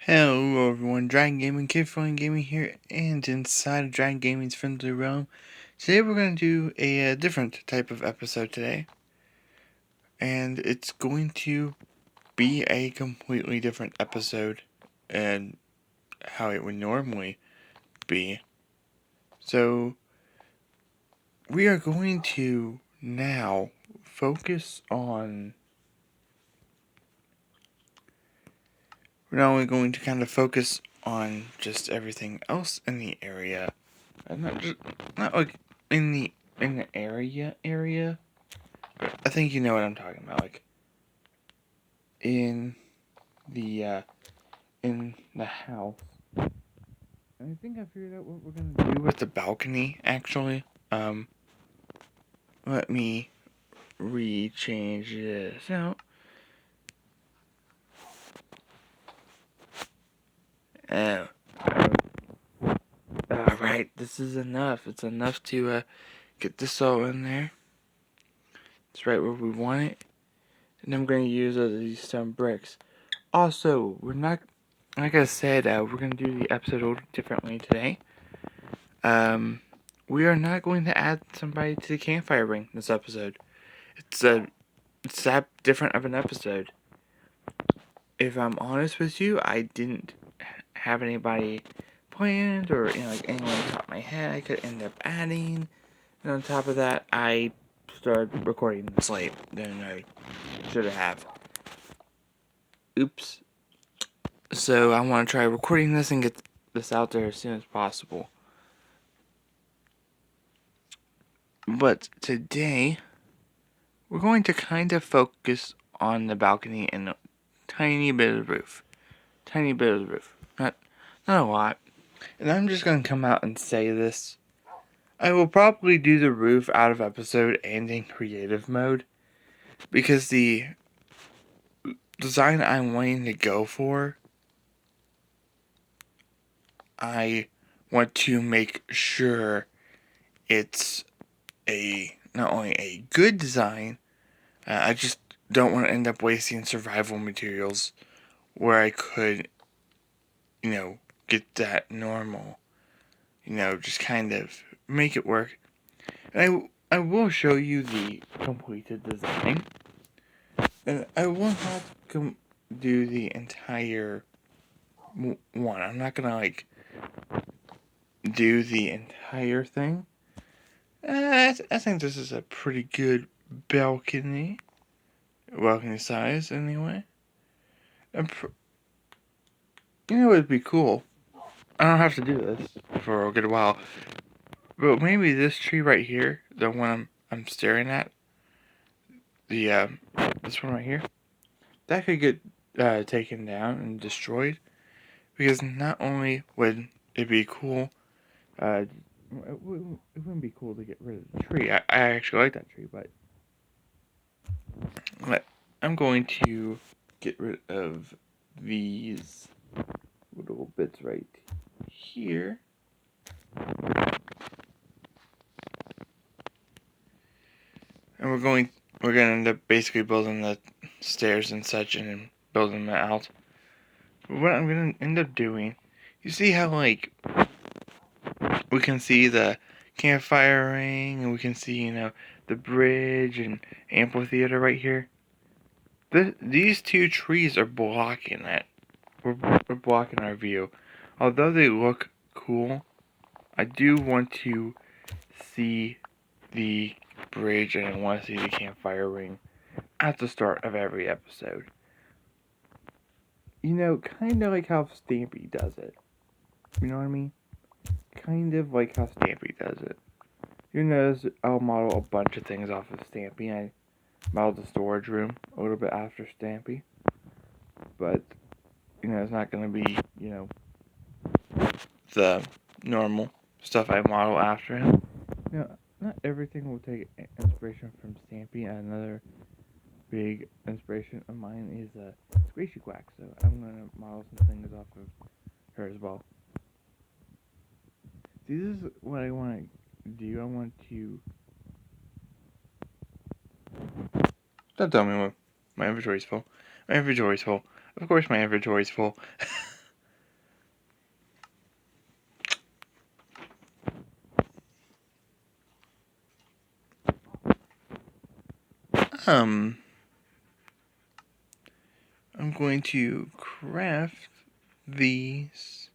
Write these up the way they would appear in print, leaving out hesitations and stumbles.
Hello everyone, Dragon Gaming, Kid Fun Gaming here, and inside of Dragon Gaming's Friendly Realm. Today we're going to do a different type of episode today. And it's going to be a completely different episode and how it would normally be. So, we are going to now focus on... We're not only going to kind of focus on just everything else in the area. Not like in the area. I think you know what I'm talking about. Like in the house. And I think I figured out what we're gonna do with the balcony. Actually, let me rechange this out. Uh, all right, this is enough. It's enough to get this all in there. It's right where we want it. And I'm going to use these stone bricks. Also, we're not, like I said, we're going to do the episode a little differently today. We are not going to add somebody to the campfire ring this episode. It's that different of an episode. If I'm honest with you, I didn't have anybody planned or like anyone on top of my head I could end up adding. And on top of that, I started recording this late than I should have. Oops. So I want to try recording this and get this out there as soon as possible. But today, we're going to kind of focus on the balcony and a tiny bit of the roof. Tiny bit of the roof. Not a lot. And I'm just going to come out and say this. I will probably do the roof out of episode and in creative mode. Because the design I'm wanting to go for, I want to make sure it's not only a good design, I just don't want to end up wasting survival materials where I could, get that normal, just kind of make it work. And I will show you the completed design. And I will not do the entire one. I'm not gonna do the entire thing. I think this is a pretty good balcony size anyway. It'd be cool. I don't have to do this for a good while, but maybe this tree right here, the one I'm staring at, the this one right here, that could get taken down and destroyed, because not only would it be cool, it wouldn't be cool to get rid of the tree. I actually like that tree, but I'm going to get rid of these little bits right here. And we're gonna end up basically building the stairs and such and then building them out. But what I'm gonna end up doing, you see how we can see the campfire ring and we can see, the bridge and amphitheater right here? These two trees are blocking it. We're blocking our view. Although they look cool, I do want to see the bridge and I want to see the campfire ring at the start of every episode. Kind of like how Stampy does it. You know what I mean? Kind of like how Stampy does it. You notice I'll model a bunch of things off of Stampy. I modeled the storage room a little bit after Stampy. But, it's not going to be, the normal stuff I model after him. Not everything will take inspiration from Stampy. Another big inspiration of mine is Squishy Quack, so I'm going to model some things off of her as well. See, this is what I want to do. I want to... Don't tell me what my inventory's full. My inventory's full. Of course my inventory's full. I'm going to craft these.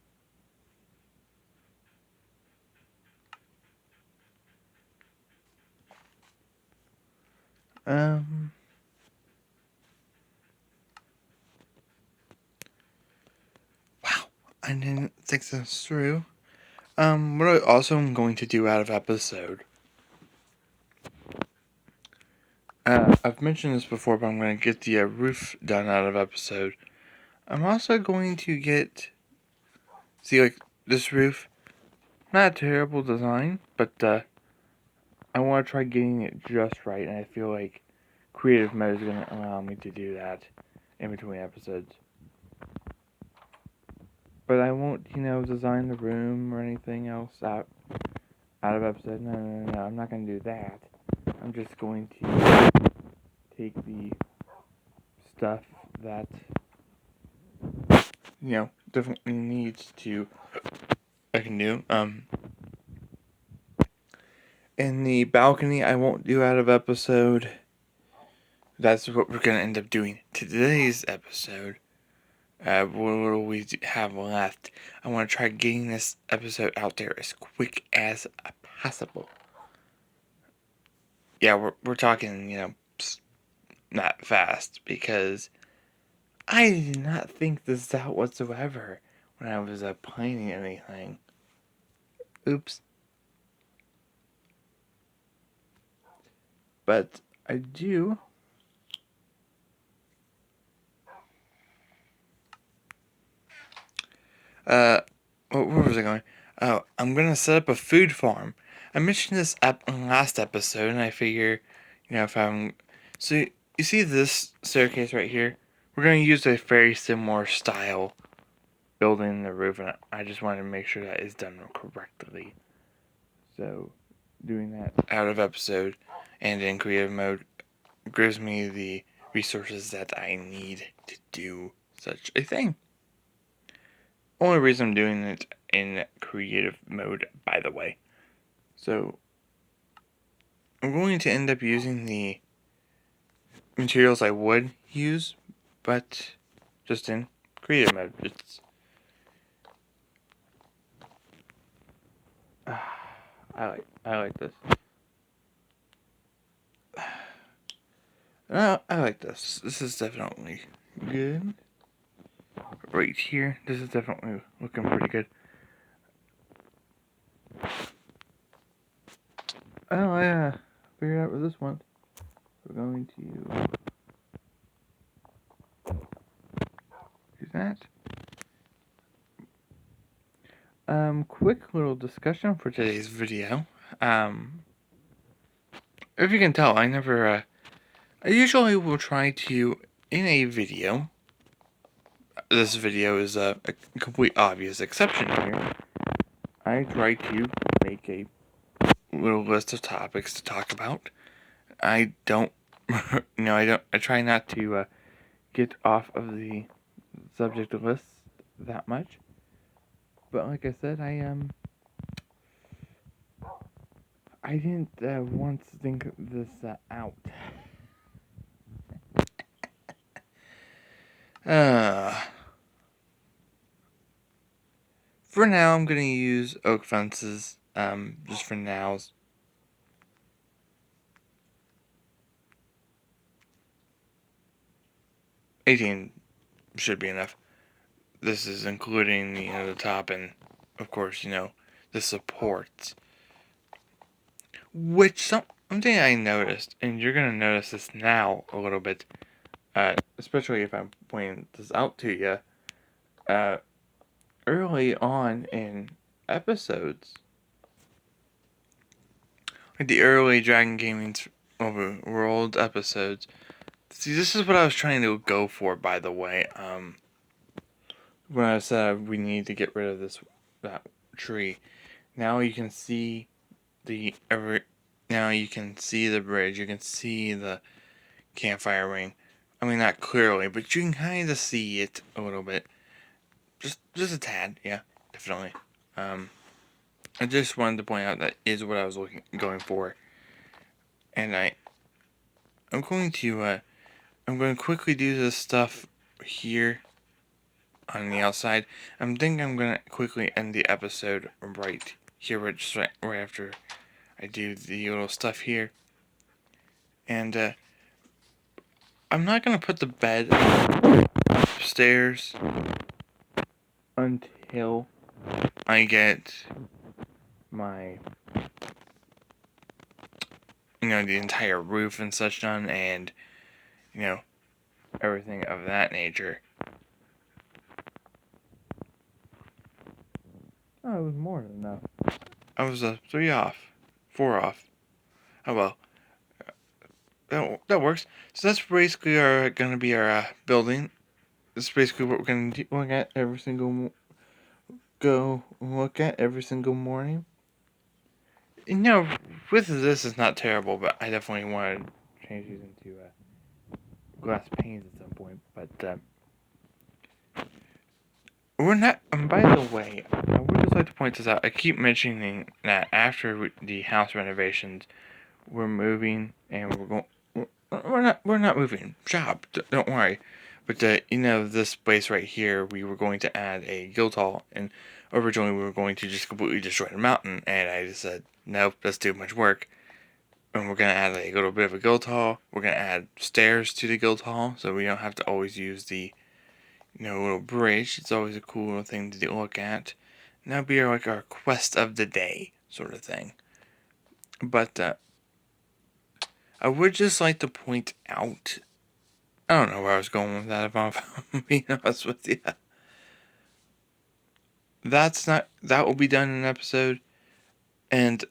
Wow, I didn't think this through. What I also am going to do out of episode. I've mentioned this before, but I'm going to get the roof done out of episode. I'm also going to get, see, like, this roof. Not a terrible design, but I want to try getting it just right, and I feel like creative mode is going to allow me to do that in between episodes. But I won't, design the room or anything else out of episode. No. I'm not going to do that. I'm just going to take the stuff that, definitely needs to, I can do. In the balcony, I won't do out of episode. That's what we're going to end up doing today's episode. What do we have left? I want to try getting this episode out there as quick as possible. Yeah, we're talking, not fast, because I did not think this out whatsoever when I was planning anything. Oops. But I do. Where was I going? Oh, I'm gonna set up a food farm. I mentioned this last episode, and I figure, if I'm... So, you see this staircase right here? We're gonna use a very similar style building the roof, and I just wanted to make sure that is done correctly. So, doing that out of episode and in creative mode gives me the resources that I need to do such a thing. Only reason I'm doing it in creative mode, by the way. So, I'm going to end up using the materials I would use, but just in creative mode. It's I like this. I like this. This is definitely good. Right here, this is definitely looking pretty good. Oh, yeah. Figured out with this one. We're going to do that. Quick little discussion for today's video. If you can tell, I usually will try to, in a video, this video is a complete obvious exception here, I try to make a little list of topics to talk about. I don't, I try not to get off of the subject list that much. But like I said, I didn't once think this out. For now, I'm gonna use oak fences. Just for now. 18 should be enough. This is including the top and, of course, the supports. Which something I noticed, and you're gonna notice this now a little bit, especially if I'm pointing this out to you. Early on in episodes, like the early Dragon Gaming World episodes. See, this is what I was trying to go for, by the way. When I said we need to get rid of that tree. Now you can see now you can see the bridge. You can see the campfire ring. I mean, not clearly, but you can kind of see it a little bit. Just a tad, yeah, definitely. I just wanted to point out that is what I was going for, and I'm going to quickly do this stuff here on the outside. I'm thinking I'm gonna quickly end the episode right here, just right after I do the little stuff here. And I'm not gonna put the bed upstairs until I get my, the entire roof and such done, and everything of that nature. Oh, it was more than enough. I was 3 off, 4 off. Oh well, that works. So that's basically gonna be our building. That's basically what we're gonna look at every single morning. With this is not terrible, but I definitely want to change these into glass panes at some point. But we're not. By the way, I would just like to point this out. I keep mentioning that after the house renovations, we're moving, and we're going. We're not moving. Shop. Don't worry. But this place right here, we were going to add a guild hall, and originally we were going to just completely destroy the mountain, and I just said, nope, that's too much work. And we're gonna add a little bit of a guild hall. We're gonna add stairs to the guild hall, so we don't have to always use the little bridge. It's always a cool little thing to look at. And that'll be our quest of the day sort of thing. But I would just like to point out, I don't know where I was going with that, if I'm being honest with you. That will be done in an episode. And,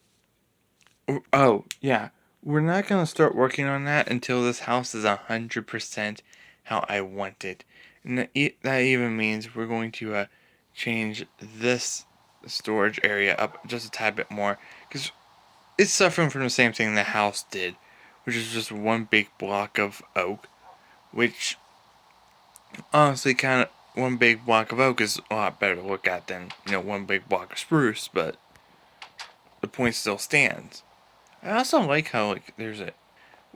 oh, yeah, we're not going to start working on that until this house is 100% how I want it. And that even means we're going to change this storage area up just a tad bit more, because it's suffering from the same thing the house did, which is just one big block of oak, which honestly one big block of oak is a lot better to look at than one big block of spruce, but the point still stands. I also like how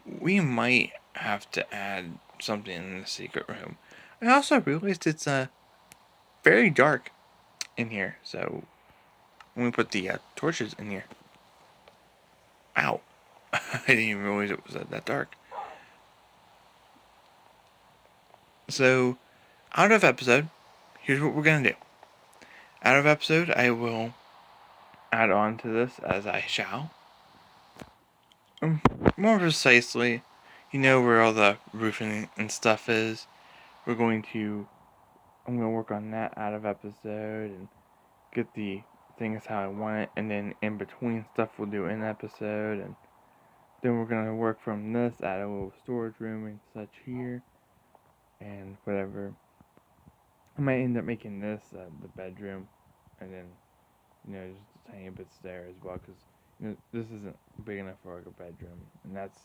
we might have to add something in the secret room. I also realized it's very dark in here, so when we put the torches in here. Ow. I didn't even realize it was that dark. So, out of episode, here's what we're going to do. Out of episode, I will add on to this as I shall. More precisely, where all the roofing and stuff is. I'm going to work on that out of episode and get the things how I want it, and then in between stuff we'll do in episode, and then we're going to work from this, add a little storage room and such here, and whatever. I might end up making this the bedroom, and then just a tiny bits there as well, because this isn't big enough for like a bedroom, and that's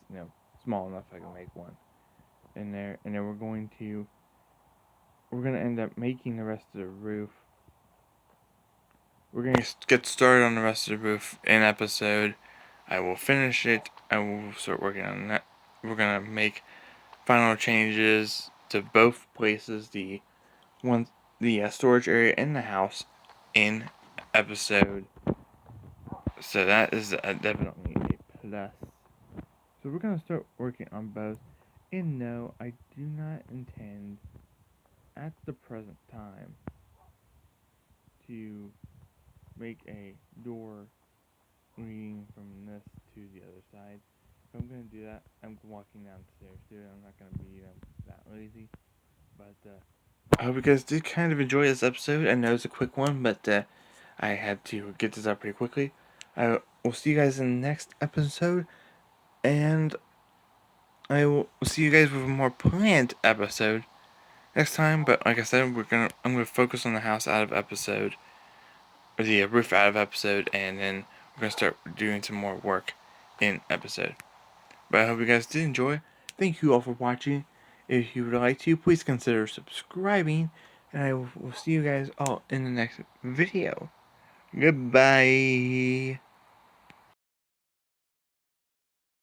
small enough I can make one in there. And then we're gonna end up making the rest of the roof. We're gonna get started on the rest of the roof in episode. I will finish it. I will start working on that. We're gonna make final changes to both places, the storage area in the house, in episode. So that is definitely a plus. So we're gonna start working on both. And no, I do not intend at the present time to make a door leading from this to the other side. If I'm gonna do that, I'm walking downstairs, dude. I'm not gonna be that lazy. But I hope you guys did kind of enjoy this episode. I know it's a quick one, but I had to get this up pretty quickly. I will see you guys in the next episode, and I will see you guys with a more planned episode next time. But like I said, I'm gonna focus on the house out of episode, or the roof out of episode, and then we're gonna start doing some more work in episode. But I hope you guys did enjoy. Thank you all for watching. If you would like to, please consider subscribing, and I will see you guys all in the next video. Goodbye.